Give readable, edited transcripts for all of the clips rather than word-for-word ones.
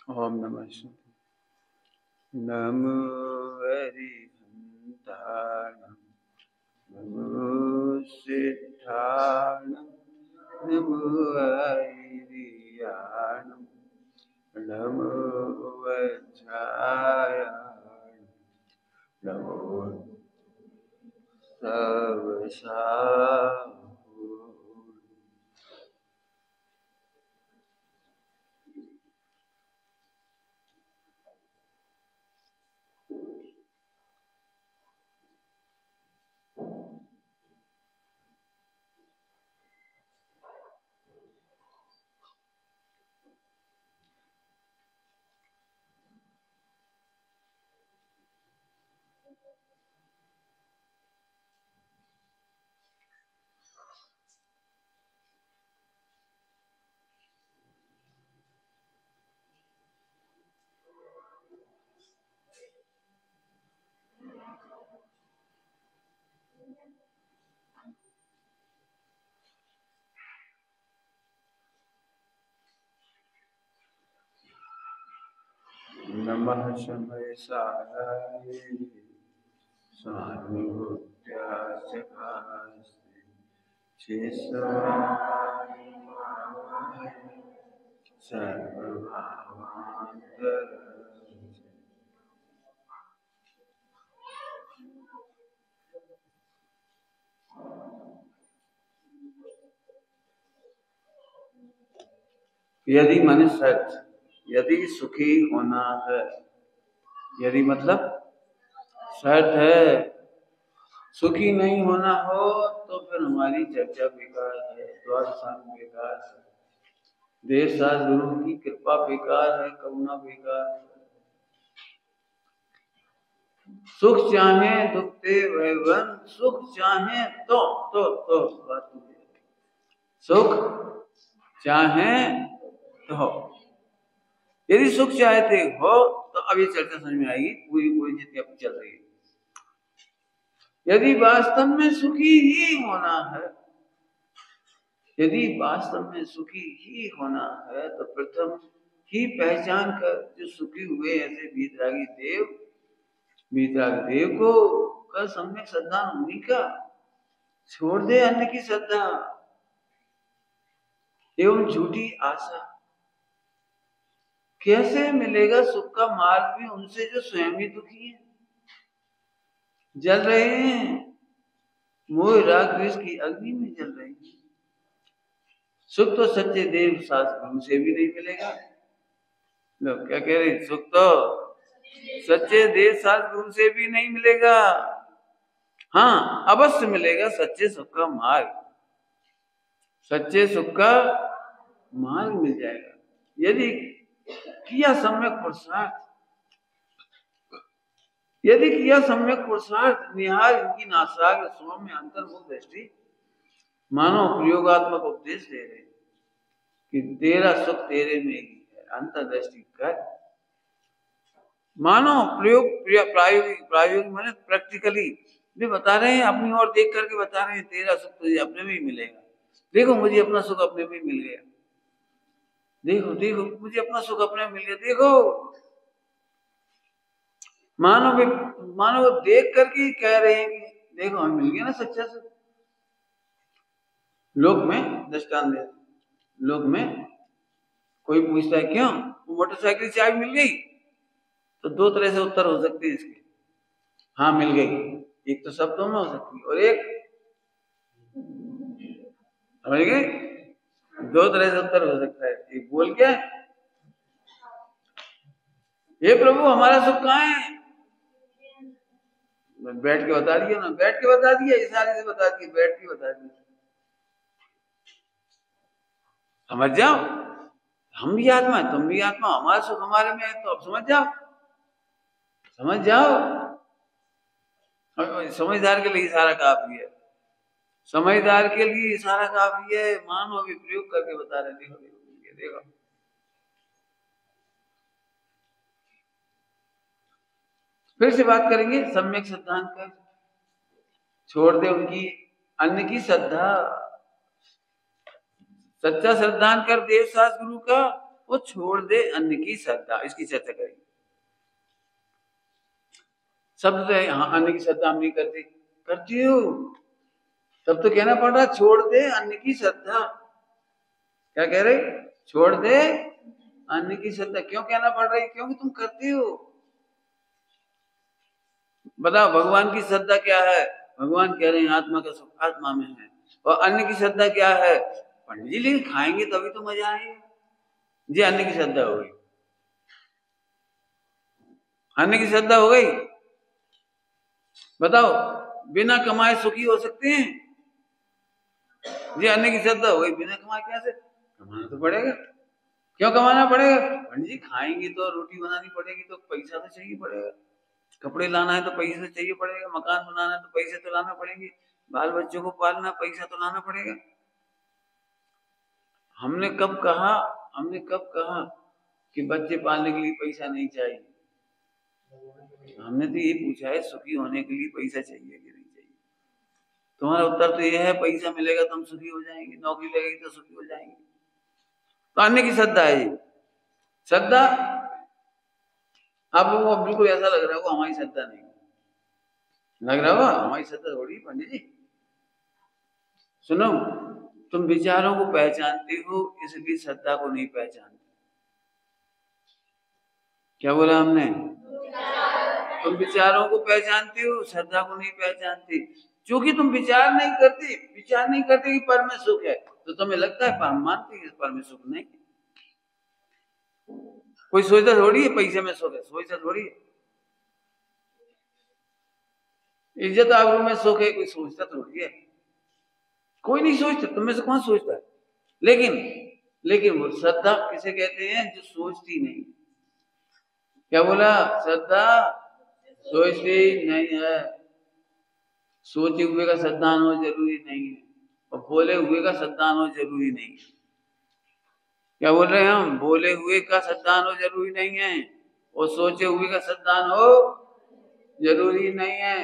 ओम नमः शिवाय। नमो हरिहंताणं, नमो सिद्धाणं, नमो आयर्याणं, नमो वज्रायाणं, नमो सर्वशास्त्राणं। नमः शमयसाराय स्वानुभूत्यास्य भास्ते शेषवाय सर्वभावान्तरस्य। यदि मन सच, यदि सुखी होना है, यदि मतलब शर्त है, सुखी नहीं होना हो तो फिर हमारी चर्चा बेकार है, द्वादशांग बेकार है, देश शास्त्र गुरु की कृपा बेकार है, करुणा बेकार है। सुख चाहे दुख ते वैवन, सुख चाहे तो बात सुख चाहे तो, यदि सुख चाहते हो तो अब ये चर्चा समझ में आएगी, पूरी पूरी जितनी अब चल रही है। यदि वास्तव में सुखी ही होना है, यदि वास्तव में सुखी ही होना है तो प्रथम ही पहचान कर जो सुखी हुए ऐसे वीतरागी देव को कर सम्यक श्रद्धा उन्हीं का, छोड़ दे अन्य की श्रद्धा एवं झूठी आशा। कैसे मिलेगा सुख का मार्ग भी उनसे जो स्वयं ही दुखी है, जल रहे हैं, मोह राग द्वेष की अग्नि में जल रहे हैं। सुख तो सच्चे देव शास्त्र गुरु से भी नहीं मिलेगा। लोग क्या कह रहे, सुख तो सच्चे देव शास्त्र गुरु से भी नहीं मिलेगा। हाँ, अवश्य मिलेगा सच्चे सुख का मार्ग, सच्चे सुख का मार्ग मिल जाएगा यदि किया सम्यक पुरुषार्थ, यदि किया सम्यक पुरुषार्थ। निहार इनकी नासाग्र सौम्य अंतर्मुख दृष्टि, मानो प्रयोगात्मक उपदेश दे रहे कि तेरा सुख तेरे में ही है, अंतर्दृष्टि कर। मानो प्रायोगिक माने प्रैक्टिकली भी बता रहे हैं, अपनी ओर देख करके बता रहे हैं, तेरा सुख तुझे अपने में ही मिलेगा। देखो मुझे अपना सुख अपने में मिल गया, देखो देखो मुझे अपना सुख अपने में मिल गया, देखो। मानो देख करके कह रहे हैं कि देखो हमें मिल गया ना सच्चा सुख। लोक में दृष्टांत दे, लोक में कोई पूछता है क्यों मोटरसाइकिल चाबी मिल गई, तो दो तरह से उत्तर हो सकते हैं इसके। हाँ मिल गई, एक तो शब्दों में हो सकती है और एक समझ गए, दो तरह से उत्तर हो सकता है। एक बोल के हे प्रभु हमारा सुख कहाँ है, बैठ के बता दिया ना, बैठ के बता दिया, इशारे से बता दिया, बैठ के बता दिया, समझ जाओ। हम भी आत्मा है, तुम भी आत्मा, हमारा सुख हमारे में है, तो अब समझ जाओ, समझ जाओ। समझदार के लिए इशारा काफी है, समझदार के लिए इशारा काफी है। मानो अभी प्रयोग करके बता रहे, देखो देखो देखो। फिर से बात करेंगे सम्यक सिद्धांत कर, छोड़ दे उनकी अन्य की श्रद्धा, सच्चा सिद्धांत कर देव शास्त्र गुरु का वो छोड़ दे अन्य की श्रद्धा। इसकी चर्चा करेंगे। शब्द तो यहाँ अन्य की श्रद्धा हम नहीं करते, करती हो, तब तो कहना पड़ रहा छोड़ दे अन्य की श्रद्धा। क्या कह रहे? छोड़ दे अन्य की श्रद्धा। क्यों कहना पड़ रही? क्योंकि तुम करती हो। बताओ भगवान की श्रद्धा क्या है? भगवान कह रहे हैं आत्मा का सुख आत्मा में है। और अन्य की श्रद्धा क्या है? पंडित जी लेकिन खाएंगे तभी तो मजा आएगा। जी अन्य की श्रद्धा हो गई। अन्य की श्रद्धा हो गई। बताओ बिना कमाए सुखी हो सकते हैं? जी अन्य की श्रद्धा हो गई। बिना कमाए कैसे? कमाना तो पड़ेगा। क्यों कमाना पड़ेगा? पंडित जी खाएंगे तो रोटी बनानी पड़ेगी तो पैसा तो चाहिए पड़ेगा। कपड़े लाना है तो पैसे चाहिए पड़ेगा। मकान बनाना है तो पैसे तो लाना पड़ेंगे। बाल बच्चों को पालना पैसा तो लाना पड़ेगा। हमने कब कहा कि बच्चे पालने के लिए पैसा नहीं चाहिए? हमने तो ये पूछा है सुखी होने के लिए पैसा चाहिए कि नहीं चाहिए? तुम्हारा उत्तर तो यह है पैसा मिलेगा तो हम सुखी हो जाएंगे, नौकरी लगेगी तो सुखी हो जाएंगे। तो अन्य की श्रद्धा है ये श्रद्धा। आप लोगों को बिल्कुल ऐसा लग रहा है वो हमारी श्रद्धा नहीं लग रहा होगा। हमारी श्रद्धा थोड़ी पंडित जी। सुनो, तुम विचारों को पहचानते हो इसलिए श्रद्धा को नहीं पहचानते। क्या बोला हमने? तुम विचारों को पहचानते हो श्रद्धा को नहीं पहचानते। क्योंकि तुम विचार नहीं करते कि पर में सुख है, तो तुम्हें लगता है हम मानते हैं पर में सुख नहीं। कोई सोचता थोड़ी है पैसे में सुख है, सोचता थोड़ी है। इज्जत आबरू में सुख है, कोई सोचता थोड़ी है। कोई नहीं सोचता, तुम में से कौन सोचता है? लेकिन वो श्रद्धा किसे कहते हैं? जो सोचती नहीं। क्या बोला? श्रद्धा सोचती नहीं है। सोचे हुए का श्रद्धान हो जरूरी नहीं है, और बोले हुए का श्रद्धान हो जरूरी नहीं है। क्या बोल रहे हैं हम? बोले हुए का श्रद्धान हो जरूरी नहीं है, और सोचे हुए का श्रद्धान हो जरूरी नहीं है।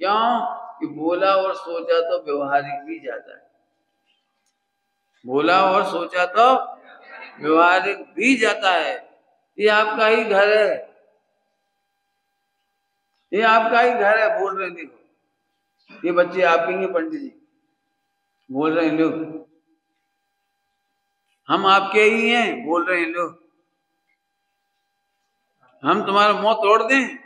क्यों? कि बोला और सोचा तो व्यवहारिक भी जाता है। बोला और सोचा तो व्यवहारिक भी जाता है। ये आपका ही घर है, ये आपका ही घर है। बोल रहे हैं, देखो ये बच्चे आपके ही पंडित जी बोल रहे हैं लोग, हम आपके ही हैं बोल रहे हैं लोग। हम तुम्हारा मुंह तोड़ दें?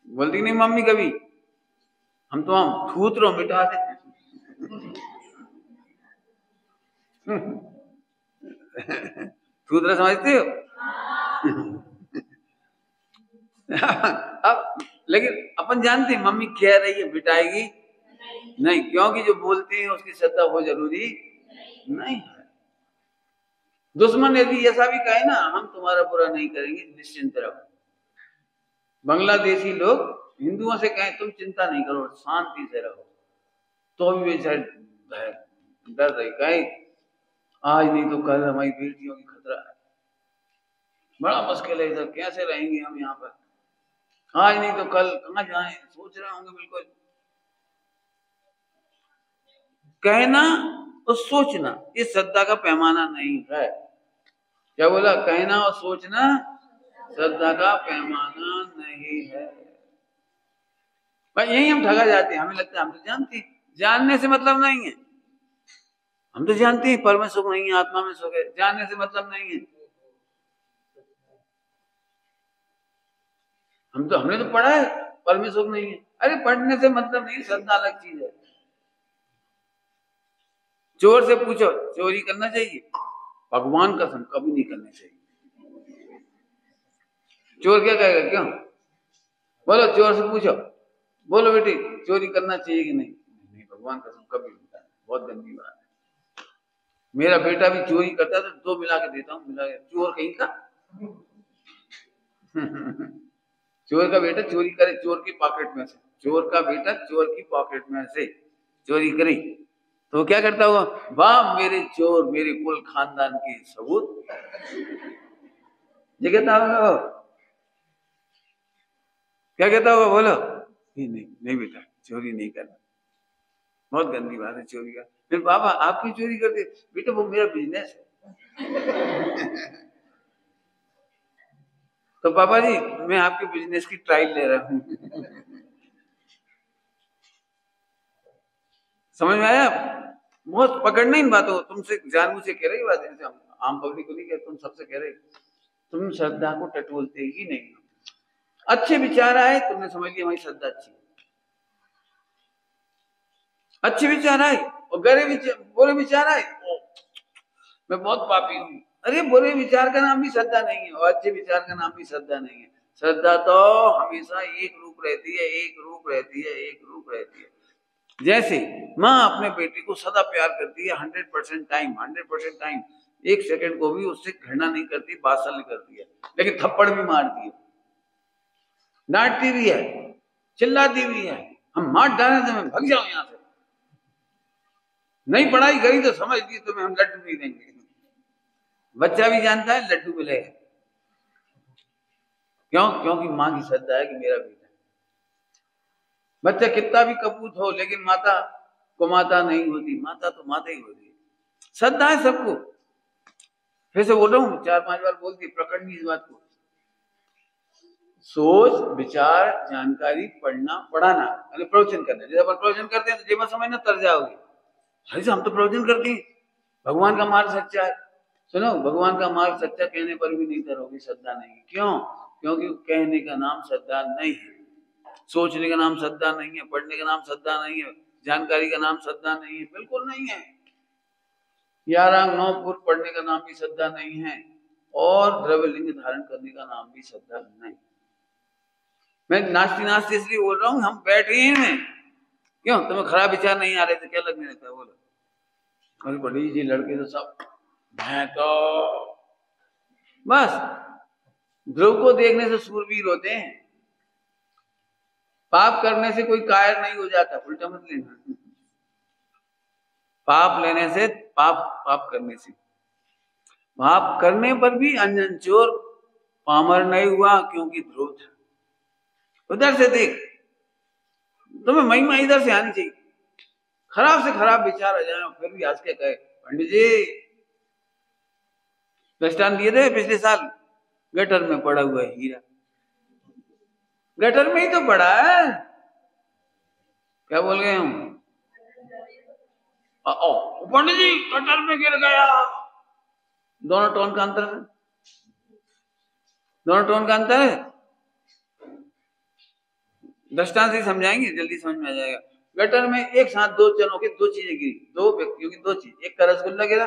बोलती नहीं मम्मी कभी? हम तो हम थूत रो मिटा देते। थूतरा समझते हो? अब लेकिन अपन जानते हैं मम्मी कह रही है मिटाएगी नहीं, क्योंकि जो बोलते हैं उसकी श्रद्धा हो जरूरी नहीं है। दुश्मन यदि ऐसा भी कहे ना हम तुम्हारा बुरा नहीं करेंगे, निश्चिंत रहो। बांग्लादेशी लोग हिंदुओं से कहें तुम चिंता नहीं करो, शांति से रहो, तो भी बेचारे डर रही, कहे आज नहीं तो कल हमारी बेटियों की खतरा है, बड़ा मुश्किल है, इधर कैसे रहेंगे हम यहाँ पर, आज नहीं तो कल कहाँ जाएं, सोच रहे होंगे। बिल्कुल कहना और सोचना ये श्रद्धा का पैमाना नहीं है। क्या बोला? कहना और सोचना श्रद्धा का पैमाना नहीं है। पर यही हम ठगा जाते हैं, हमें लगता है हम तो जानते हैं। जानने से मतलब नहीं है, हम तो जानते हैं पर में सुख नहीं है, आत्मा में सुख है, जानने से मतलब नहीं है। हमने तो पढ़ा है पर में सुख नहीं है। अरे पढ़ने से मतलब नहीं, श्रद्धा अलग चीज है। चोर से पूछो चोरी करना चाहिए? भगवान कसम कभी नहीं करनी चाहिए। चोर क्या कहेगा? क्यों? बोलो चोर से पूछो, बोलो बेटी चोरी करना चाहिए कि नहीं? नहीं भगवान कसम कभी नहीं। बहुत गंदी बात है। मेरा बेटा भी चोरी करता है तो 2 मिला के देता हूँ, मिला के। चोर कहीं का चोर का बेटा चोरी करे चोर की पॉकेट में से, चोर का बेटा चोर की पॉकेट में से चोरी करे तो क्या करता होगा? वाह मेरे चोर, मेरे कुल खानदान के सबूत। ये कहता होगा, क्या कहता होगा? बोलो नहीं बेटा चोरी नहीं करना, बहुत गंदी बात है चोरी का। फिर बाबा आप क्यों चोरी करते? बेटा वो मेरा बिजनेस है, तो पापा जी मैं आपके बिजनेस की ट्रायल ले रहा हूँ। समझ में आया? बहुत पकड़ना इन बातों, तुमसे जानबूझ से कह रही बात, जैसे हम आम पब्लिक को नहीं कहते, तुम सबसे कह रहे, तुम श्रद्धा को टटोलते ही नहीं। अच्छे विचार आए तुमने समझ लिया हमारी श्रद्धा अच्छी है, अच्छे विचार आए और बुरे विचार आए मैं बहुत पापी हूँ। अरे बुरे विचार का नाम भी श्रद्धा नहीं है और अच्छे विचार का नाम भी श्रद्धा नहीं है। श्रद्धा तो हमेशा एक रूप रहती है, एक रूप रहती है, एक रूप रहती है। जैसे माँ अपने बेटे को सदा प्यार करती है 100% टाइम, 100% टाइम, एक सेकंड को भी उससे घृणा नहीं करती, बात्सल्य करती है, लेकिन थप्पड़ भी मारती है, डांटती भी है, चिल्लाती भी है। हम मार डाले तो मैं भाग जाऊं यहाँ से, नहीं पढ़ाई करी तो समझ ली तुम्हें हम लड्डू नहीं देंगे। बच्चा भी जानता है लड्डू मिलेगा, क्यों? क्योंकि माँ की श्रद्धा है कि मेरा बेटा। बच्चा कितना भी कपूत हो लेकिन माता को माता नहीं होती, माता तो माता ही होती है। श्रद्धा है सबको। फिर से बोल रहा हूँ, 4-5 बार बोलती, प्रकटनी इस बात को। सोच विचार जानकारी पढ़ना पढ़ाना, प्रवचन करना। जैसे अपन प्रवचन करते हैं तो जीवन समझना तर जाओगे, अरे हम तो प्रवचन करते हैं, भगवान का मार्ग सच्चा है। सुनो, भगवान का मार्ग सच्चा कहने पर भी नहीं करोगे, श्रद्धा नहीं। क्यों? क्योंकि कहने का नाम श्रद्धा नहीं है, सोचने का नाम श्रद्धा नहीं है, पढ़ने का नाम श्रद्धा नहीं है, जानकारी का नाम श्रद्धा नहीं है, बिल्कुल नहीं है। 11 पुर पढ़ने का नाम भी श्रद्धा नहीं है और द्रव्यलिंग धारण करने का नाम भी श्रद्धा नहीं। मैं नाचती नाचती इसलिए बोल रहा हूँ, हम बैठे ही हैं। क्यों? तुम्हें खराब विचार नहीं आ रहे थे, क्या लगने रहता है? बोलो, अरे बड़ी जी लड़के तो सब, मैं तो बस ध्रुव को देखने से सूरवीर होते हैं। पाप करने से कोई कायर नहीं हो जाता, उल्टा मत लेना। पाप लेने से, पाप करने से, पाप करने पर भी अंजन चोर पामर नहीं हुआ, क्योंकि ध्रुव था। उधर से देख, तुम्हें महिमा इधर से आनी चाहिए। खराब से खराब विचार आ जाए फिर भी हंस के कहे, पंडित जी दृष्टांत दिए थे पिछले साल, गटर में पड़ा हुआ हीरा, गटर में ही तो पड़ा है। क्या बोल गए हम? पंडित जी गटर में गिर गया। दोनों टोन का अंतर है, दोनों टोन का अंतर है। दृष्टांत से समझाएंगे, जल्दी समझ में आ जाएगा। गटर में एक साथ दो जनों की दो चीजें गिरी, दो व्यक्तियों की दो चीज, एक का रसगुल्ला गिरा,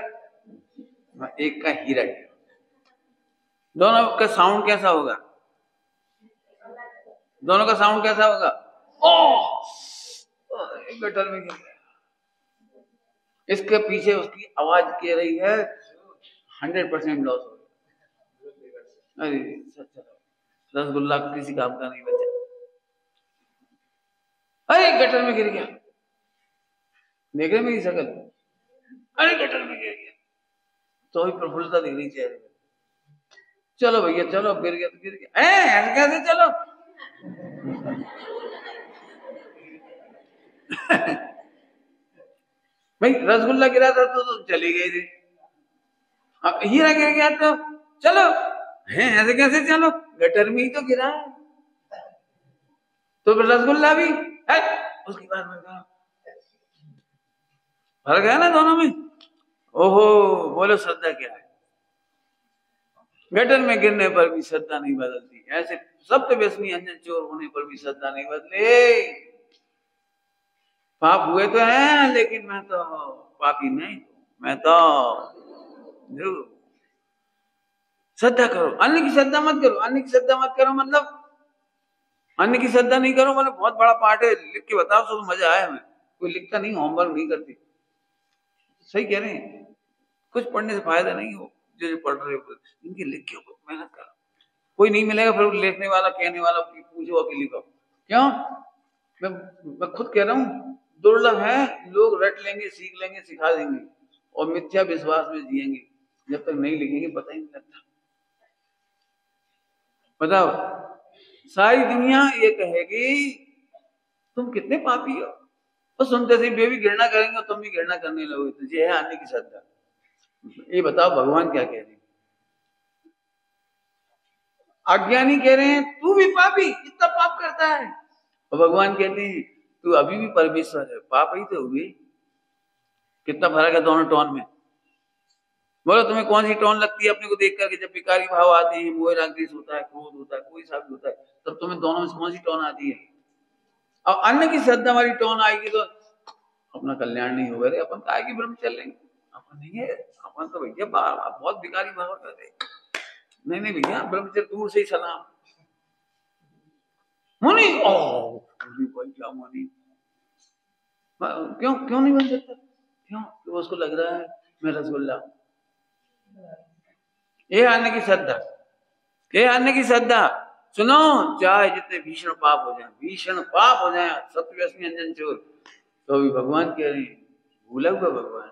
एक का हीरा गिरा। दोनों का साउंड कैसा होगा? दोनों का साउंड कैसा होगा? गटर में गिर गया। इसके पीछे उसकी आवाज कह रही है 100% लॉस हो गया। अरे रसगुल्ला किसी काम का नहीं बचा, अरे गटर में गिर गया। देख रहे मेरी शकल? अरे गटर में गिर गया, तो ही प्रफुल्लता दिख रही चेहरे में। चलो भैया चलो, गिर गया तो गिर गया, ऐसे कैसे चलो? भाई रसगुल्ला गिरा था तो चली गई थी, अब हीरा गिर गया तो चलो, है ऐसे कैसे चलो? गटर में ही तो गिरा है, तो रसगुल्ला भी है। उसकी बात में फर्क है ना दोनों में। ओहो, बोलो श्रद्धा क्या है? गटर में गिरने पर भी श्रद्धा नहीं बदलती, ऐसे सप्त व्यसनी अंजन चोर होने पर भी श्रद्धा नहीं बदले। पाप हुए तो हैं, लेकिन मैं तो पापी नहीं, मैं तो श्रद्धा करो, अन्य की श्रद्धा मत करो। अन्य की श्रद्धा मत करो मतलब, अन्य की श्रद्धा नहीं करो मतलब बहुत बड़ा पाठ है, लिख के बताओ तो मजा आया। हमें कोई लिखता नहीं, होमवर्क नहीं करती। सही कह रहे हैं, कुछ पढ़ने से फायदा नहीं हो, जो पढ़ रहे हो इनकी लिख के मेहनत करो। कोई नहीं मिलेगा फिर लिखने वाला, कहने वाला, पूछो कि लिखो। क्यों? मैं खुद कह रहा हूँ, दुर्लभ है लोग रट लेंगे, सीख लेंगे, सिखा देंगे और मिथ्या विश्वास में जिएंगे, जब तक नहीं लिखेंगे पता ही नहीं लगता। बताओ, सारी दुनिया ये कहेगी तुम कितने पापी हो, और सुनते से वे भी घृणा करेंगे और तुम भी घृणा करने लगोगे। तो ये है अन्य की श्रद्धा। ये बताओ भगवान क्या कह रहे हैं? अज्ञानी कह रहे हैं तू भी पापी, इतना पाप करता है, और भगवान कहते हैं तू अभी भी परमेश्वर है, पाप ही तो हुए। कितना फर्क है दोनों टोन में। बोलो तुम्हें कौन सी टोन लगती है अपने को देख करके? जब विकारी भाव आते हैं, मोह राग द्वेष होता है, क्रोध होता है, कोई सा भी होता है, तब तुम्हें दोनों में से कौन सी टोन आती है? अब अन्न की श्रद्धा वाली टोन आएगी तो अपना कल्याण नहीं होगा। अपन काय की ब्रह्म चल लेंगे, अपन नहीं है, अपन तो भैया बहुत विकारी भाव करते। नहीं नहीं भैया, ब्रह्मचर्य दूर से ही सलाम। मुनि क्या मुनि, क्यों क्यों नहीं बन सकता? क्यों? तो उसको लग रहा है मैं रसगुल्ला। ये आने की श्रद्धा, ये आने की श्रद्धा। सुनो, चाहे जितने भीषण पाप हो जाए, भीषण पाप हो जाए, सत्य अंजन चोर, तो भी भगवान कह रहे हैं भूला हुआ भगवान।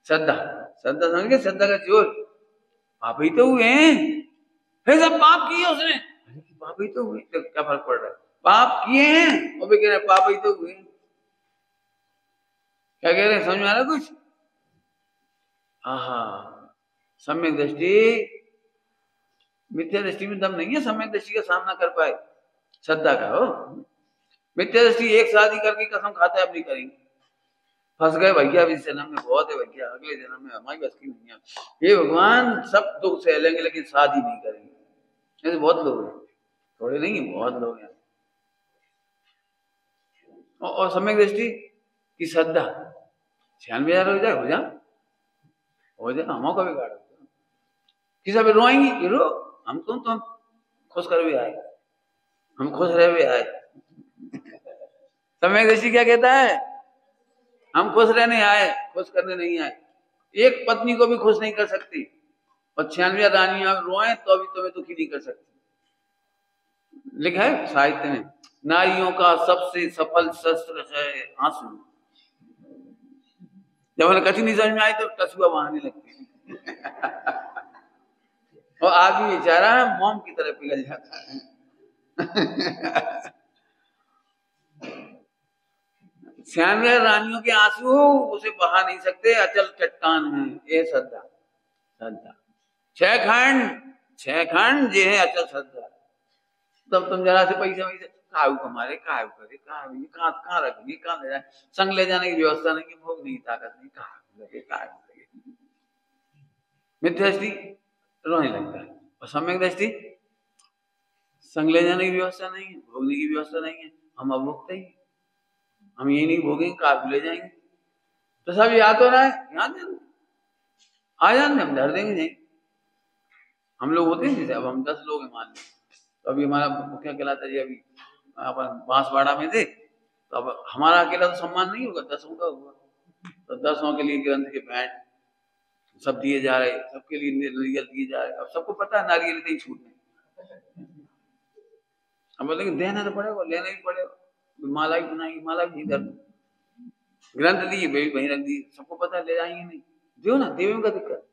श्रद्धा, श्रद्धा समझ गए? श्रद्धा का जोर। पाप ही तो हुए हैं, फिर सब पाप किए उसने, पाप ही तो हुए, तो क्या फर्क पड़ रहा है? पाप किए हैं और भी कह रहे हैं पाप ही तो हुए। क्या कह रहे हैं, समझ में आ रहा कुछ? आहा, सम्यक दृष्टि, मिथ्या दृष्टि में दम नहीं है सम्यक दृष्टि का सामना कर पाए श्रद्धा का। हो मिथ्या दृष्टि एक शादी करके कसम खाता है अब नहीं करेंगे, फंस गए भैया, इस जन्म में बहुत है भैया, अगले जन्म में हमारी बस की नहीं है। ये भगवान सब दुख सह लेंगे लेकिन शादी नहीं करेंगे। ऐसे बहुत लोग हैं, थोड़े नहीं, बहुत लोग हैं। और सम्यक दृष्टि की श्रद्धा 96,000 हो जाए, हो जाए, हम का बिगाड़ किसी पे रोएंगी कि रो, हम तुम खुश कर भी आए, हम खुश रहे हुए आए। सम्यक दृष्टि क्या कहता है? हम खुश रहने आए, खुश करने नहीं आए। एक पत्नी को भी खुश नहीं कर सकती, और 96 रानियां रोए तो भी तुम्हें दुखी नहीं कर सकती। लिखा है साहित्य में, नारियों का सबसे सफल शस्त्र है आंसू। जब उन्हें कथी नहीं समझ में आई तो टसुआ बहाने लगती और आदमी बेचारा मोम की तरह पिघल जाता है। 96 रानियों के आंसू उसे बहा नहीं सकते, अचल चट्टान है ये श्रद्धा। श्रद्धा 6 खंड जे है अचल श्रद्धा। तब तुम जरा से पैसे काहू कमारे, काहू करे, कहाँ रखेंगे, कहाँ ले जाए, संग ले जाने की व्यवस्था नहीं, भोग नहीं, ताकत नहीं, काहू लगे, काहू लगे। मिथ्या दृष्टि रोने लगता है, और सम्यक दृष्टि संग ले जाने की व्यवस्था नहीं है, भोगने की व्यवस्था नहीं है, हम अभोक्ता ही, हम ये नहीं भोगेंगे, काहू ले जाएंगे। तो सब याद हो रहा है, याद आ जाने हम धर देंगे नहीं। हम लोग होते हैं जैसे, अब हम 10 लोग हैं मान लो, तो अभी हमारा मुखिया कहलाता जी, अभी अपन बांसवाड़ा में थे, तो अब हमारा अकेला तो सम्मान नहीं होगा, 10 का होगा, तो 10 के लिए ग्रंथ के पैंट सब दिए जा रहे, सबके लिए नारियल दिए जा रहे। अब सबको पता है नारियल नहीं छूटने, हम बोलेंगे देना तो पड़ेगा, लेना भी पड़ेगा, माला भी बनाएगी, माला भी इधर ग्रंथ दिए वहीं रख दिए, सबको पता ले जाएंगे नहीं, दो ना, देवे का दिक्कत।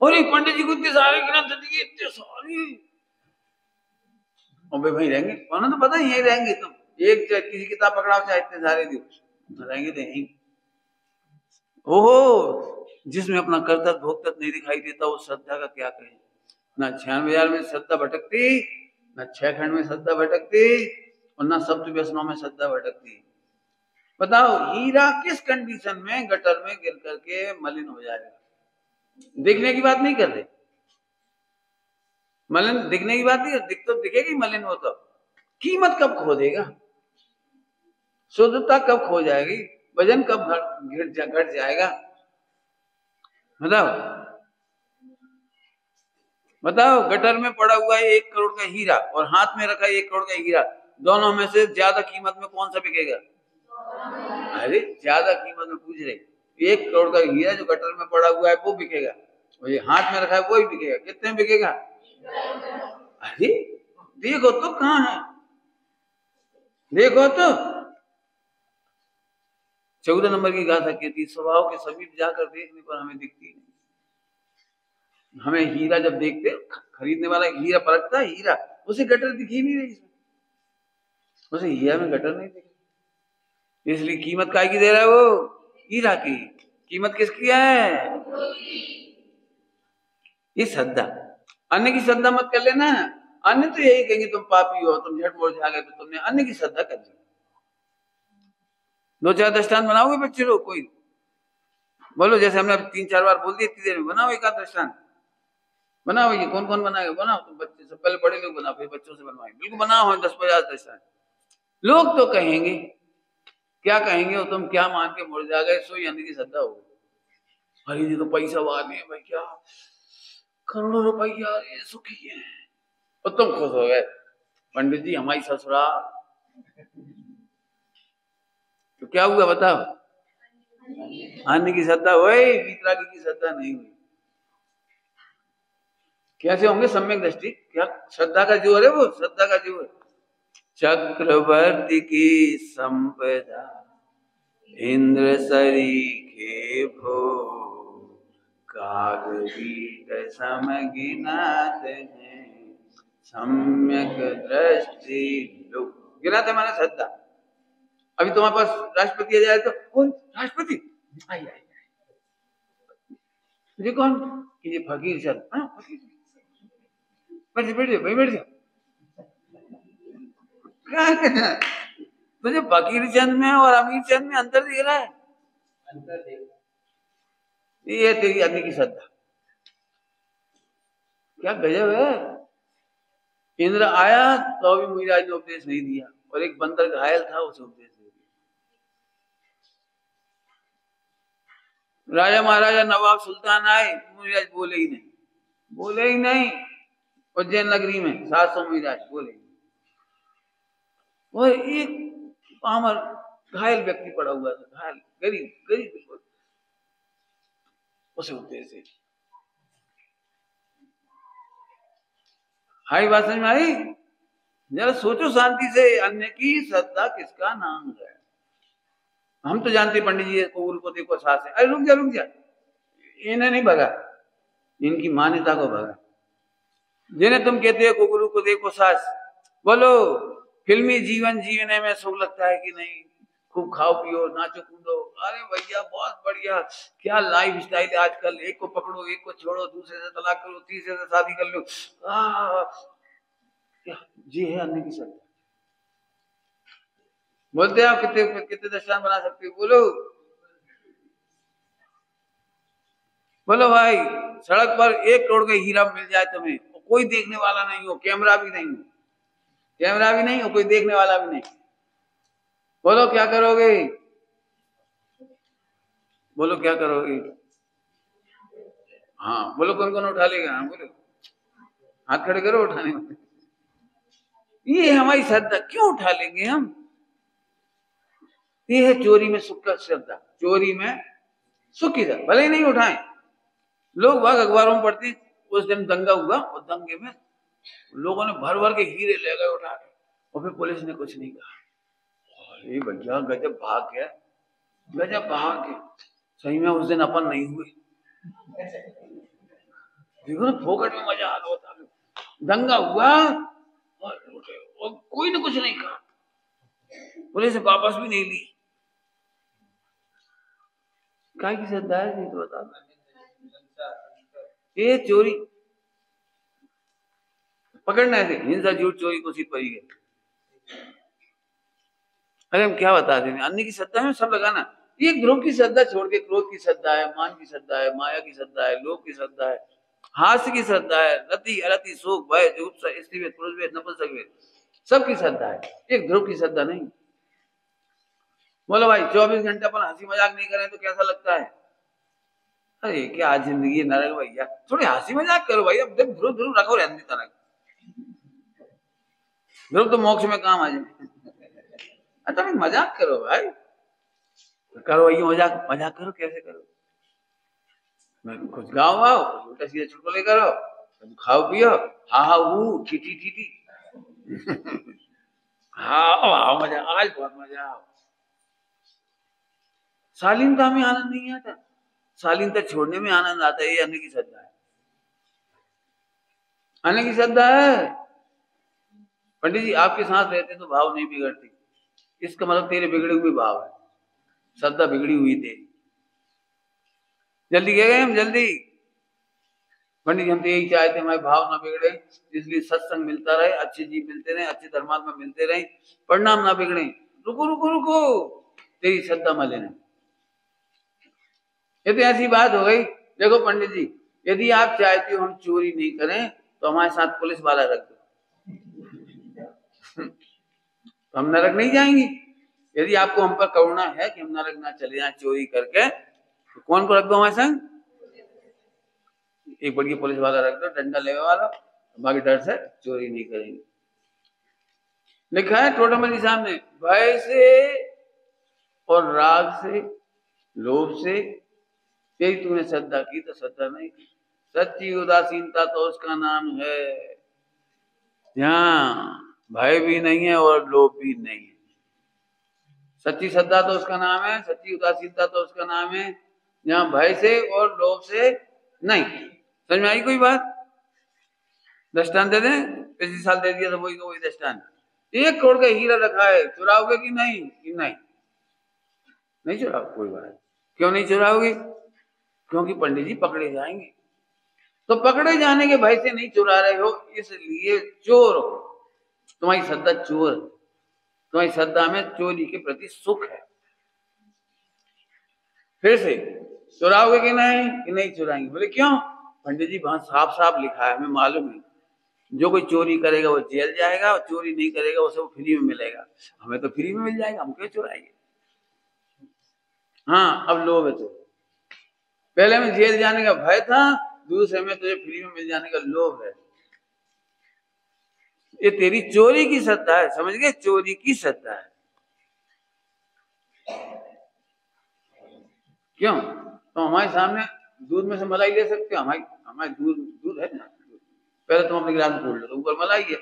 और पंडित जी को इतने सारे ग्रंथ दिए, इतने सारे, और वे वहीं रहेंगे, उन्हें तो पता ही यही रहेंगे। तुम एक किसी किताब पकड़ाओ चाहे इतने सारे दियो, रहेंगे तो यहीं। ओहो, जिसमें अपना कर्तव्य भोक्तव्य नहीं दिखाई देता वो श्रद्धा का क्या कहे। ना 96,000 में श्रद्धा भटकती, ना 6 खंड में श्रद्धा भटकती, और ना सप्त व्यसनों में श्रद्धा भटकती। बताओ हीरा किस कंडीशन में गटर में गिर करके मलिन हो जाएगा? दिखने की बात नहीं कर रहे, मलिन दिखने की बात नहीं, दिख तो दिखेगी मलिन हो तो, कीमत कब खो देगा, शुद्धता कब खो जाएगी, वजन कब घट जाएगा? बताओ बताओ, गटर में पड़ा हुआ है 1 करोड़ का हीरा और हाथ में रखा है 1 करोड़ का हीरा, दोनों में से ज्यादा कीमत में कौन सा बिकेगा? अरे ज्यादा कीमत में पूछ रहे, 1 करोड़ का हीरा जो गटर में पड़ा हुआ है वो बिकेगा, और ये हाथ में रखा है वो ही बिकेगा। कितने में बिकेगा? अरे देखो तो कहाँ है, देखो तो 14 नंबर की गाथा कहती, स्वभाव के समीप जाकर देखने पर हमें दिखती नहीं। हमें हीरा जब देखते, खरीदने वाला हीरा परखता है, हीरा उसे गटर दिखी नहीं रही, उसे हीरा में गटर नहीं दिखी। इसलिए कीमत काय की दे रहा है वो? हीरा की। कीमत किसकी है? ये श्रद्धा। अन्य की श्रद्धा मत कर लेना। अन्य तो यही कहेंगे तुम पापी हो, तुम झट मुड़ गए, तो तुमने अन्य की श्रद्धा कर ली। दो चार दृष्टांत बनाओगे बच्चे लोग? कोई बोलो, जैसे हमने 3-4 बार बोल दिया, इतनी देर में बनाओ एक आध दृष्टांत। बनाओ। ये कौन कौन बनाएगा? बनाओ तुम बच्चे से, पहले बड़े लोग बनाओ, फिर बच्चों से बनवाएं। बिल्कुल बनाओ। 10-50 दृष्टांत। लोग तो कहेंगे, क्या कहेंगे? तुम क्या मान के मुड़ जा गए, सो यानी की श्रद्धा हो। अरे जी तो पैसा वाले हैं भैया, करोड़ों रुपया, ये सुखी है, और तुम खुश हो गए। पंडित जी हमारी ससुराल, तो क्या हुआ बताओ? अन्य की श्रद्धा हुई, वीतरागी की श्रद्धा नहीं हुई। कैसे होंगे सम्यक दृष्टि? क्या श्रद्धा का जोर है वो, श्रद्धा का जोर। चक्रवर्ती की संपदा इंद्र सरीखे भो, कागरीट समगिनात हैं, सम्यक दृष्टि लोग। गिनाते माने श्रद्धा। अभी तुम्हारे पास राष्ट्रपति आ जाए तो कौन राष्ट्रपति? आई आई ये कौन? ये फकीर चंद। बैठ जाओ भाई, बैठ जाओ। क्या कहना? तुझे फकीर चंद में और अमीर चंद में अंतर दिख रहा है? ये तेरी अन्य की श्रद्धा। क्या गजब है। इंद्र आया तो भी मुनिराज ने उपदेश नहीं दिया, और एक बंदर घायल था उसे उपदेश दे दिया। राजा महाराजा नवाब सुल्तान आए, मुनिराज बोले ही नहीं, बोले ही नहीं। उज्जैन नगरी में 700 मुनिराज बोले ही नहीं। और एक पामर घायल व्यक्ति पड़ा हुआ था, घायल, गरीब गरीब बिल्कुल, उसे उपदेश दे। हाई बात समझ में आई? जरा सोचो शांति से, अन्य की श्रद्धा किसका नाम है? हम तो जानते पंडित जी को, को देखो सास है। अरे रुक जा रुक जा, इन्हें नहीं भगा, इनकी मान्यता को भगा। जिन्हें तुम कहते हो गुरु को देखो सास, बोलो फिल्मी जीवन जीने में सुख लगता है कि नहीं? खूब खाओ पियो, नाचो कूदो। अरे भैया बहुत बढ़िया, क्या लाइफ स्टाइल है आजकल। एक को पकड़ो, एक को छोड़ो, दूसरे से तलाक करो, तीसरे से शादी कर लो। क्या जी है अन्य की श्रद्धा? बोलते हैं आप कितने कितने दृष्टांत बना सकते हो? बोलो बोलो भाई। सड़क पर 1 करोड़ का हीरा मिल जाए तुम्हें, कोई देखने वाला नहीं हो, कैमरा भी नहीं हो, कैमरा भी नहीं हो, कोई देखने वाला भी नहीं, बोलो क्या करोगे? बोलो क्या करोगे? हाँ बोलो, कौन कौन उठा लेगा? हाँ बोलो, हाथ खड़े करो उठाने में। ये हमारी श्रद्धा। क्यों उठा लेंगे हम? ये है चोरी में सुख का श्रद्धा, चोरी में सुख की श्रद्धा। भले ही नहीं उठाएं। लोग बाग अखबारों में पढ़ते, उस दिन दंगा हुआ और दंगे में लोगों ने भर भर के हीरे ले गए उठा के, और फिर पुलिस ने कुछ नहीं कहा। ये भैया गजब भाग गया, गजब भाग गया। सही में उस दिन अपन नहीं हुए। देखो ना, फोकट में मजा आ गया। दंगा हुआ और कोई ने कुछ नहीं कहा, पुलिस ने वापस भी नहीं ली। काय की श्रद्धा है जी? तो बता। ये चोरी पकड़ना है, हिंसा झूठ चोरी को सिर्फ पड़ी गई। अरे हम क्या बताते हैं, अन्य की श्रद्धा में सब लगाना। ये ध्रुव की श्रद्धा छोड़ के क्रोध की श्रद्धा है, मान की श्रद्धा है, माया की श्रद्धा है, लोभ की श्रद्धा है, हास्य की श्रद्धा है, रति अरति शोक भय जुगुप्सा स्त्रीवेद पुरुषवेद नपुंसकवेद, सबकी श्रद्धा है, एक ध्रुव की श्रद्धा नहीं। बोलो भाई 24 घंटे अपन हंसी मजाक नहीं करें तो कैसा लगता है? अरे क्या जिंदगी नरक भैया, थोड़ी हंसी मजाक करो भाई। अब ध्रुव ध्रुव रखो रहने तरह, ध्रुव तो मोक्ष में काम आ जाए। अच्छा मजाक करो भाई, करो ये मजाक, मजाक करो, कैसे करो? मैं कुछ गाओ आओ, कुछ उल्टा सीधा चुटकुले करो, खाओ पियो, हा हा हू ठी ठी ठी ठी। हाँ मजा, आज बहुत मजा आओ। शालीनता में आनंद नहीं आता, शालीनता छोड़ने में आनंद आता है। ये अन्य की श्रद्धा है, अन्य की श्रद्धा है। पंडित जी आपके साथ रहते तो भाव नहीं बिगड़ते, इसका मतलब तेरे बिगड़े हुए भाव है। श्रद्धा बिगड़ी हुई थी। जल्दी गए हम, जल्दी। पंडित जी हम तो यही चाहते हमारे भाव ना बिगड़े, इसलिए सत्संग मिलता रहे, अच्छे जीव मिलते रहे, अच्छे धर्मात्मा मिलते रहे, परिणाम ना बिगड़े। रुको रुको रुको, तेरी श्रद्धा में लेना। ये तो ऐसी बात हो गई। देखो पंडित जी, यदि आप चाहते हो हम चोरी नहीं करें तो हमारे साथ पुलिस वाला रख दो, तो हम नरक नहीं जाएंगे। यदि आपको हम पर करुणा है कि हम नरक ना चले जाए चोरी करके, तो कौन को रख दो हमारे संग? एक बढ़िया पुलिस वाला रख दो, डंडा लेने वाला, बाकी डर से चोरी नहीं करेंगे। लिखा है टोटमली सामने, भय से और राग से, लोभ से, यही तूने श्रद्धा की तो श्रद्धा नहीं की। सच्ची उदासीनता तो उसका नाम है, यहाँ भय भी नहीं है और लोभ भी नहीं है। सच्ची श्रद्धा तो उसका नाम है, सच्ची उदासीनता तो उसका नाम है, जहाँ भय से और लोभ से नहीं। समझ में आई कोई बात? दृष्टांत दे दें, पिछले साल दे दिया था वही का वही दृष्टांत। 1 करोड़ का हीरा रखा है, चुराओगे कि नहीं? कि नहीं, नहीं चुराओ, कोई बात। क्यों नहीं चुराओगे? क्योंकि पंडित जी पकड़े जाएंगे। तो पकड़े जाने के भय से नहीं चुरा रहे हो, इसलिए चोर हो। तुम्हारी श्रद्धा चोर है, तुम्हारी श्रद्धा में चोरी के प्रति सुख है। फिर से चुराओगे कि नहीं? कि नहीं चुराएंगे। बोले क्यों? पंडित जी वहां साफ साफ लिखा है, हमें मालूम है, जो कोई चोरी करेगा वो जेल जाएगा और चोरी नहीं करेगा उसे वो फ्री में मिलेगा। हमें तो फ्री में मिल जाएगा, हम क्यों चुराएंगे? हाँ, अब लोभ है तो, पहले में जेल जाने का भय था, दूसरे में तुझे फ्री में मिल जाने का लोभ है। ये तेरी चोरी की श्रद्धा है, समझ गए? चोरी की श्रद्धा है। क्यों? तो हमारे सामने दूध में से मलाई ले सकते हो, हमारे दूध है ना, पहले तुम अपने गिलास में खोल लो तो ऊपर मलाई है,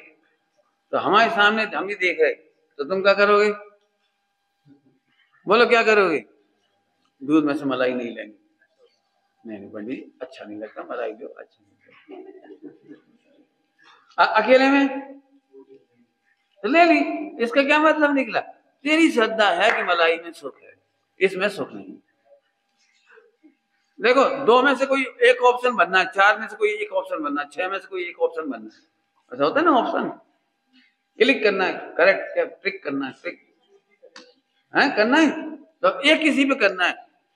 तो हमारे सामने हम ही देख रहे, तो तुम क्या करोगे? बोलो क्या करोगे? दूध में से मलाई नहीं लेंगे। नहीं पंडित अच्छा नहीं लगता, मलाई दो, अच्छा नहीं लगता। अकेले में तो ले ली, इसका क्या मतलब निकला? तेरी श्रद्धा है कि मलाई में सुख है, इसमें सुख नहीं। देखो, 2 में से कोई एक ऑप्शन बनना है, 4 में से कोई एक ऑप्शन बनना है, 6 में से कोई एक ऑप्शन बनना है, ऐसा होता है ना? ऑप्शन क्लिक करना है, करेक्ट ट्रिक करना है, ट्रिक है करना है, तो एक किसी पे करना है।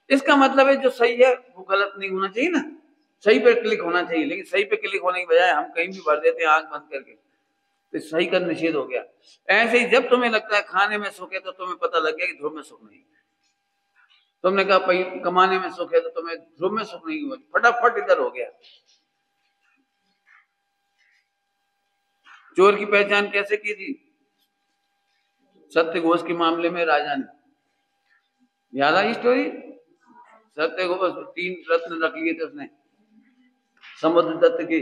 इसका मतलब है जो सही है वो गलत नहीं होना चाहिए ना, सही पे क्लिक होना चाहिए। लेकिन सही पे क्लिक होने की बजाय हम कहीं भी भर देते हैं आंख बंद करके, तो सही का निषेध हो गया। ऐसे ही जब तुम्हें लगता है खाने में सुख है तो तुम्हें पता लग गया कि ध्रुव में सुख नहीं। तुमने कहा कमाने में सुख है तो तुम्हें ध्रुव में सुख नहीं हुआ, फटाफट इधर हो गया। चोर की पहचान कैसे की थी? सत्य घोष के मामले में राजा ने, याद आई स्टोरी? सत्य घोष 3 रत्न रख लिए थे उसने समुद्र दत्त के,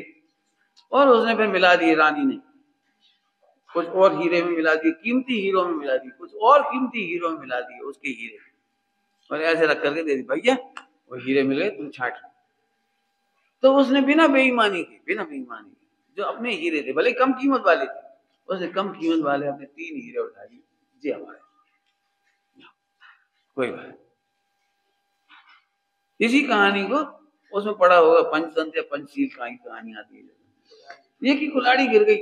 और उसने फिर मिला दिए रानी ने, कुछ और हीरे में मिला दिए, कीमती हीरो में मिला दिए, कुछ और कीमती हीरो में मिला दिए उसके हीरे, और ऐसे रख करके दे दी, भैया वो हीरे मिले तुम छाट। तो उसने बिना बेईमानी के जो अपने हीरे थे, भले कम कीमत वाले थे, उसने कम कीमत वाले अपने 3 हीरे उठा दिए, जी हमारे। कोई बात, इसी कहानी को उसमें पढ़ा होगा, पंचतंत्र या पंचशील कहानी आती है। ये की कुल्हाड़ी गिर गई,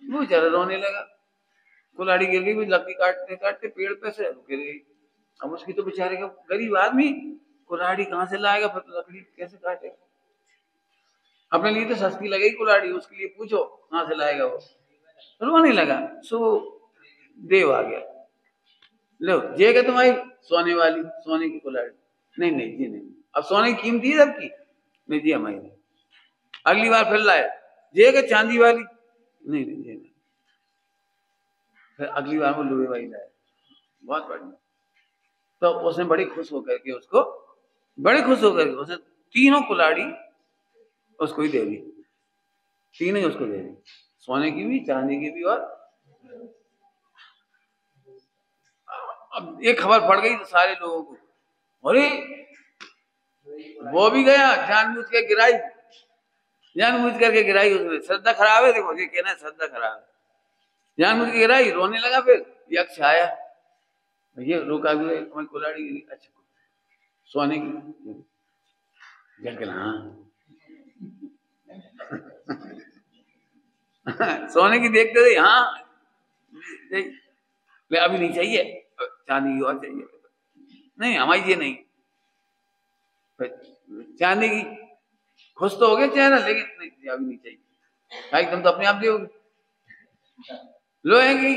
वो बेचारा रोने लगा, कुल्हाड़ी गिर गई, लकड़ी काटते काटते पेड़ पे से गिर गई। अब उसकी तो बेचारे का गरीब आदमी कुल्हाड़ी कहाँ से लाएगा, फिर लकड़ी कैसे काटेगा? अपने लिए तो सस्ती लगेगी कुल्हाड़ी, उसके लिए पूछो कहाँ से लाएगा वो, रोने लगा। सो देव आ गया, लो ये क्या तुम्हारी सोने वाली, सोने की कुल्हाड़ी? नहीं नहीं जी नहीं, अब सोने की कीमती है सबकी, नहीं जी हमारी नहीं। अगली बार फिर लाए, ये क्या चांदी वाली? नहीं नहीं जी नहीं। फिर अगली बार वो लोहे वाली लाए, बहुत बढ़िया। तो उसने बड़ी खुश होकर के उसने 3 कुल्हाड़ी उसको ही दे दी, 3 ही उसको दे दी, सोने की भी, चांदी की भी। और अब ये खबर पड़ गई तो सारे लोगों को, अरे वो भी गया, जानबूझ के गिराई, जानबूझ करके गिराई उसने, श्रद्धा खराब है। देखो ये कहना है श्रद्धा खराब है, जानबूझ के गिराई, रोने लगा। फिर यक्ष आया, ये रोका भी हमारी कुल्हाड़ी गिरी, अच्छा सोने की हाँ सोने की देखते थे, हाँ ले अभी नहीं चाहिए, चांदी की और चाहिए, नहीं हमारी ये नहीं, चांदी की खुश तो हो गए चेहरा, लेकिन नहीं अभी नहीं चाहिए, भाई तुम तो अपने आप दोगे, लोहे की,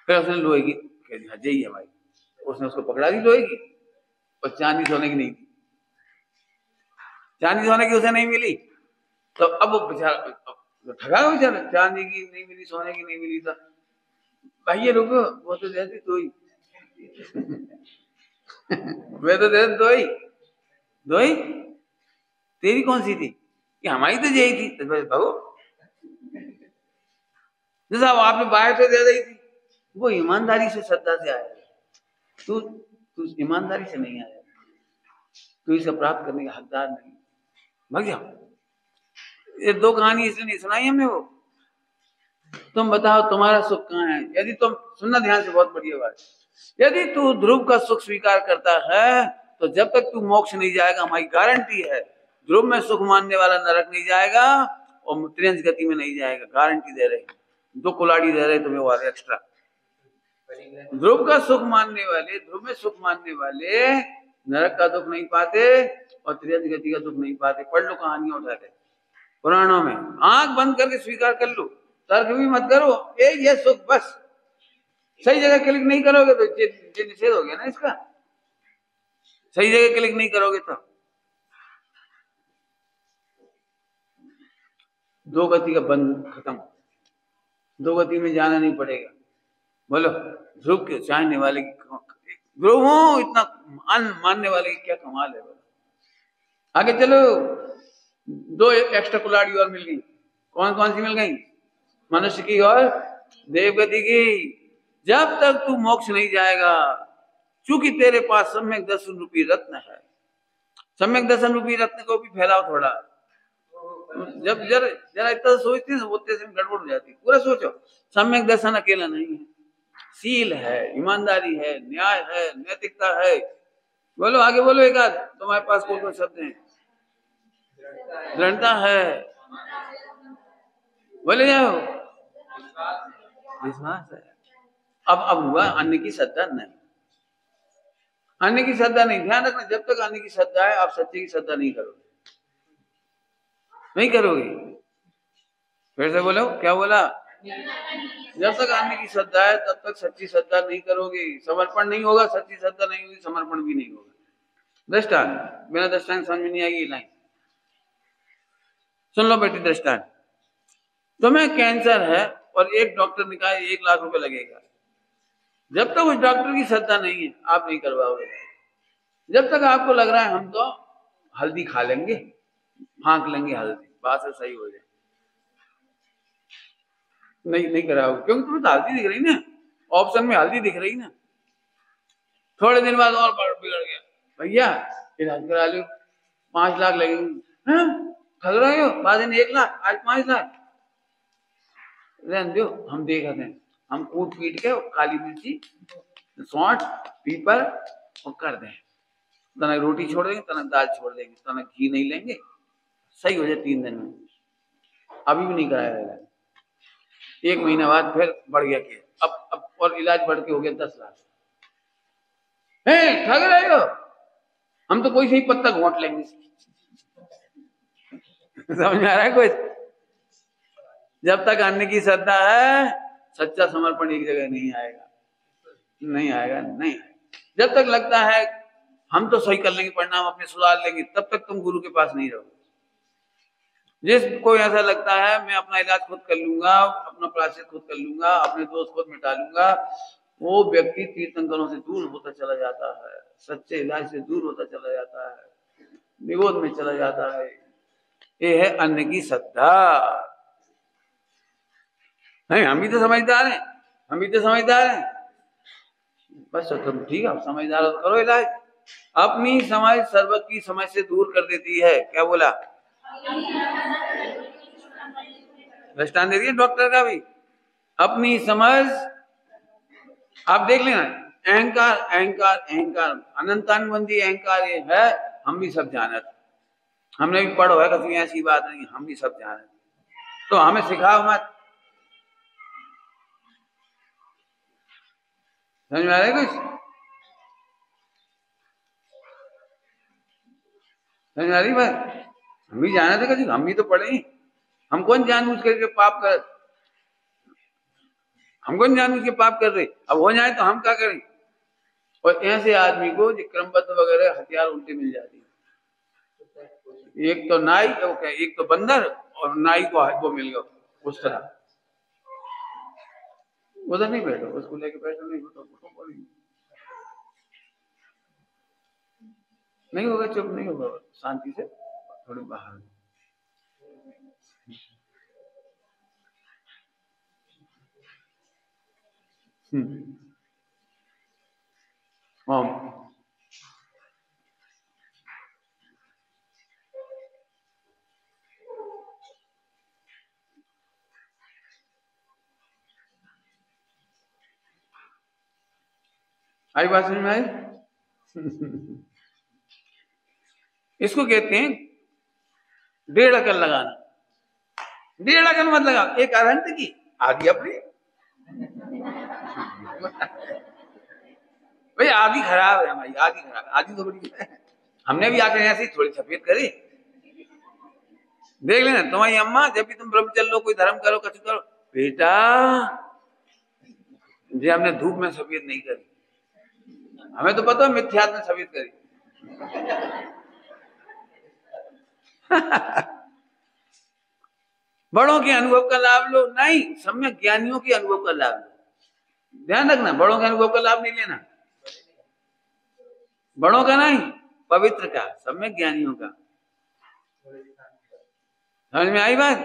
फिर उसने लोहे की कह दी, हज ही है भाई, उसने उसको पकड़ा दी लोहे की, और चांदी सोने की नहीं थी, चांदी सोने की उसे नहीं मिली, तो अब वो बेचारा ठगा बेचारा, चांदी की नहीं मिली, सोने की नहीं मिली, था भाई ये रुको, वो तो जैसे दो ही मैं तो दे दो ही, तेरी कौन सी थी, कि हमारी तो यही थी, तो भागो, जैसा आपने बाहर से दे दी थी, वो ईमानदारी से श्रद्धा से आया, तू तू ईमानदारी से नहीं आया, तू इसे प्राप्त करने का हकदार नहीं, भाग जाओ। ये दो कहानी इसलिए नहीं सुनाई हमने, वो तुम बताओ तुम्हारा सुख कहाँ है, यदि तुम सुनना ध्यान से, बहुत बढ़िया बात, यदि तू ध्रुव का सुख स्वीकार करता है तो जब तक तू मोक्ष नहीं जाएगा, हमारी गारंटी है, ध्रुव में सुख मानने वाला नरक नहीं जाएगा और त्रियंश गति में नहीं जाएगा, गारंटी दे रहे, दो कुलाड़ी दे रहे तुम्हें वाले एक्स्ट्रा। ध्रुव का सुख मानने वाले, ध्रुव में सुख मानने वाले नरक का दुख नहीं पाते और त्रियंश गति का दुख नहीं पाते। पढ़ लो कहानियां उठा के पुराणों में, आंख बंद करके स्वीकार कर लो, तर्क भी मत करो, ये सुख बस, सही जगह क्लिक नहीं करोगे तो ये निषेध हो गया ना इसका, सही जगह क्लिक नहीं करोगे तो दो गति का बंद खत्म, दो गति में जाना नहीं पड़ेगा। बोलो ध्रुव के चाहने वाले की, ध्रुव हो इतना मानने वाले की क्या कमाल है। बोलो आगे चलो, दो एक्स्ट्रा कुलाड़ी और मिल गई, कौन कौन सी मिल गई, मनुष्य की और देवगति की। जब तक तू मोक्ष नहीं जाएगा, चूंकि तेरे पास सम्यक दर्शन रूपी रत्न है, सम्यक दर्शन रूपी रत्न को भी फैलाओ थोड़ा, जब जरा इतना सोचते हैं बोलते से गड़बड़ हो जाती, पूरा सोचो, सम्यक दर्शन अकेला नहीं है, सील है, ईमानदारी है, न्याय है, नैतिकता है। बोलो आगे बोलो, एक आध तुम्हारे पास कौन कौन शब्द हैं, दृढ़ता है, बोले जाओ, विश्वास है। अब हुआ अन्य की श्रद्धा नहीं, अन्य की श्रद्धा नहीं, ध्यान रखना, जब तक अन्य की श्रद्धा है आप सच्चे की श्रद्धा नहीं करोगे, नहीं करोगे। फिर से बोलो, क्या बोला, जब तक अन्य की श्रद्धा है तब तक सच्ची श्रद्धा नहीं करोगे, समर्पण नहीं होगा, सच्ची श्रद्धा नहीं होगी, समर्पण भी नहीं होगा। दृष्टांत, बिना दृष्टांत समझ में नहीं आएगी लाइन, सुन लो बेटी दृष्टांत, तुम्हें कैंसर है और एक डॉक्टर ने कहा 1 लाख रुपए लगेगा, जब तक उस डॉक्टर की श्रद्धा नहीं है आप नहीं करवाओगे, जब तक आपको लग रहा है हम तो हल्दी खा लेंगे, फांक लेंगे हल्दी, बात से सही हो जाए, नहीं कराओगे, क्योंकि तुम्हें तो हल्दी दिख रही ना, ऑप्शन में हल्दी दिख रही ना। थोड़े दिन बाद और बिगड़ गया, भैया इलाज करा लो, 5 लाख लगेंगे, ठग रहे हो, बाद में 1 लाख, आज 5 लाख, रहने दो, हम देखते हैं, हम कूट पीट के काली मिर्ची, सौंठ, पीपर और कर दें, तनक रोटी छोड़ देंगे, तनक दाल छोड़ देंगे, तनक घी नहीं लेंगे, सही हो जाए 3 दिन में। अभी भी नहीं कराया, 1 महीना बाद फिर बढ़ गया कि अब और इलाज बढ़ के हो गया 10 लाख। ठग रहे हो, हम तो कोई सही पत्ता घोंट लेंगे समझ में आ रहा है कुछ। जब तक अन्य की श्रद्धा है सच्चा समर्पण एक जगह नहीं आएगा, नहीं आएगा, नहीं आएगा। जब तक लगता है हम तो सही कर लेंगे, परिणाम अपने सुधार लेंगे, तब तक तुम गुरु के पास नहीं रहोगे। जिसको ऐसा लगता है मैं अपना इलाज खुद कर लूंगा, अपना प्रायश्चित खुद कर लूंगा, अपने दोष खुद मिटा लूंगा, वो व्यक्ति तीर्थंकरों से दूर होता चला जाता है, सच्चे इलाज से दूर होता चला जाता है, निगोद में चला जाता है। ये है अन्य की श्रद्धा। नहीं, हम भी तो समझदार हैं, हम भी तो समझदार हैं, बस तुम ठीक है, समझदार हो तो करो इलाज। अपनी समझ सर्वज्ञ की समझ से दूर कर देती है। क्या बोला, दृष्टांत दे दिया डॉक्टर का भी, अपनी समझ आप देख लेना, अहंकार अहंकार अहंकार अनंतानुबंधी अहंकार ये है, हम भी सब जानत, हमने भी पढ़ो है, कभी ऐसी बात नहीं, हम भी सब जानत, तो हमें सिखाओ मत। समझ में आ रहा है कुछ? समझ में आ रही बात? हम भी जाना था, कभी हम भी तो पढ़े, हम कौन जानबूझ करके पाप कर, हम कौन जानबूझ के पाप कर रहे, अब हो जाए तो हम क्या करें। और ऐसे आदमी को जो क्रमबद्ध वगैरह हथियार उल्टे मिल जाती है, एक तो नाई, एक तो बंदर, और नाई को वो मिल गया उस तरह। उधर नहीं बैठो, उसको लेके बैठो, नहीं बैठो, नहीं होगा, चुप नहीं होगा, शांति से थोड़ी बाहर। हाँ आई बात समझ में आई? इसको कहते हैं 1.5 अकल लगाना। 1.5 अकल मत लगा, एक अरहंत की आधी अपनी, भाई आधी खराब है हमारी, आधी खराब, आधी तो बड़ी है। हमने भी आकर ऐसे थोड़ी सफेद करी, देख लेना तुम्हारी अम्मा, जब भी तुम ब्रह्मचर्य लो, कोई धर्म करो, कुछ करो, बेटा जी हमने धूप में सफेद नहीं करी, हमें तो पता है मिथ्यात्व में सफेद करी। बड़ों के अनुभव का लाभ लो, नहीं, सम्यक ज्ञानियों के अनुभव का लाभ लो। ध्यान रखना, बड़ों के अनुभव का लाभ नहीं लेना, बड़ों का नहीं, पवित्र का, सम्यक ज्ञानियों का। समझ में आई बात?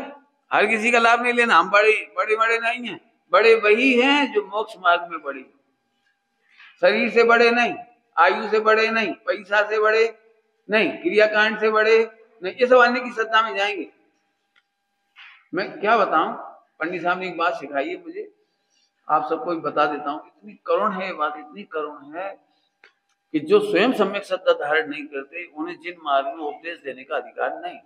हर किसी का लाभ नहीं लेना, हम बड़े बड़े बड़े नहीं हैं, बड़े वही हैं जो मोक्ष मार्ग में बड़े, शरीर से बड़े नहीं, आयु से बड़े नहीं, पैसा से बड़े नहीं, क्रियाकांड से बड़े नहीं, ये सब आने की सत्ता में जाएंगे। मैं क्या बताऊं, पंडित साहब ने एक बात सिखाई है मुझे, आप सबको भी बता देता हूं, इतनी करुण है बात, इतनी करुण है कि जो स्वयं सम्यक सत्ता धारण नहीं करते, उन्हें जिन मार्ग में उपदेश देने का अधिकार नहीं।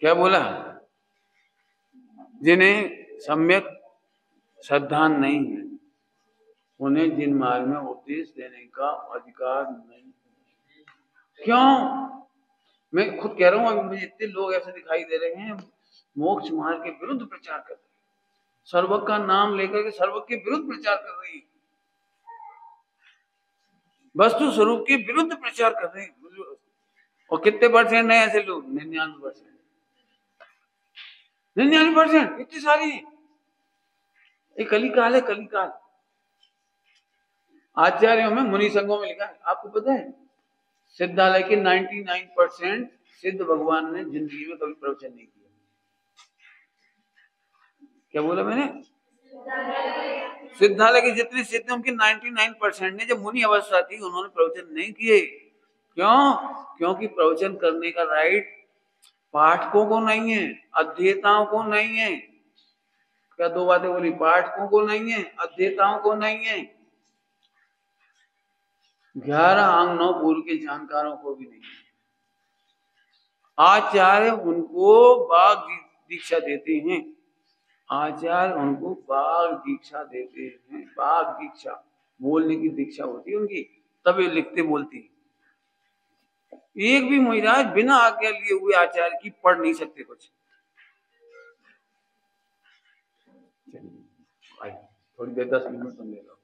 क्या बोला? जिन्हें सम्यक श्रद्धा नहीं है, उन्हें जिन मार्ग में उपदेश देने का अधिकार नहीं। क्यों? मैं खुद कह रहा हूं, अभी मुझे इतने लोग ऐसे दिखाई दे रहे हैं मोक्ष मार्ग के विरुद्ध प्रचार कर रहे हैं, सर्वक का नाम लेकर के सर्वक के विरुद्ध प्रचार कर रही है, वस्तु स्वरूप के विरुद्ध प्रचार कर रहे हैं। और कितने परसेंट है ऐसे लोग? 99%। 99%, इतनी सारी। ये कलिकाल है, कलिकाल। आचार्यों में, मुनि संघों में लिखा है, आपको पता है सिद्धालय के 99% सिद्ध भगवान ने जिंदगी में कभी प्रवचन नहीं किया। क्या बोला मैंने? सिद्धालय के जितने सिद्ध, उनके 99% ने जब मुनि अवस्था थी, उन्होंने प्रवचन नहीं किए। क्यों? क्योंकि प्रवचन करने का राइट पाठकों को नहीं है, अध्येताओं को नहीं है। क्या दो बातें बोली? पाठकों को नहीं है, अध्येताओं को नहीं है, 11 अंग 9 पूर्व के जानकारों को भी नहीं है। आचार्य उनको बाघ दीक्षा देते हैं, आचार्य उनको बाघ दीक्षा देते हैं, बाघ दीक्षा, बोलने की दीक्षा होती है उनकी, तब ये लिखते बोलती है। एक भी महाराज बिना आज्ञा लिए हुए आचार्य की पढ़ नहीं सकते कुछ। थोड़ी देर 10 मिनट तुम ले लो।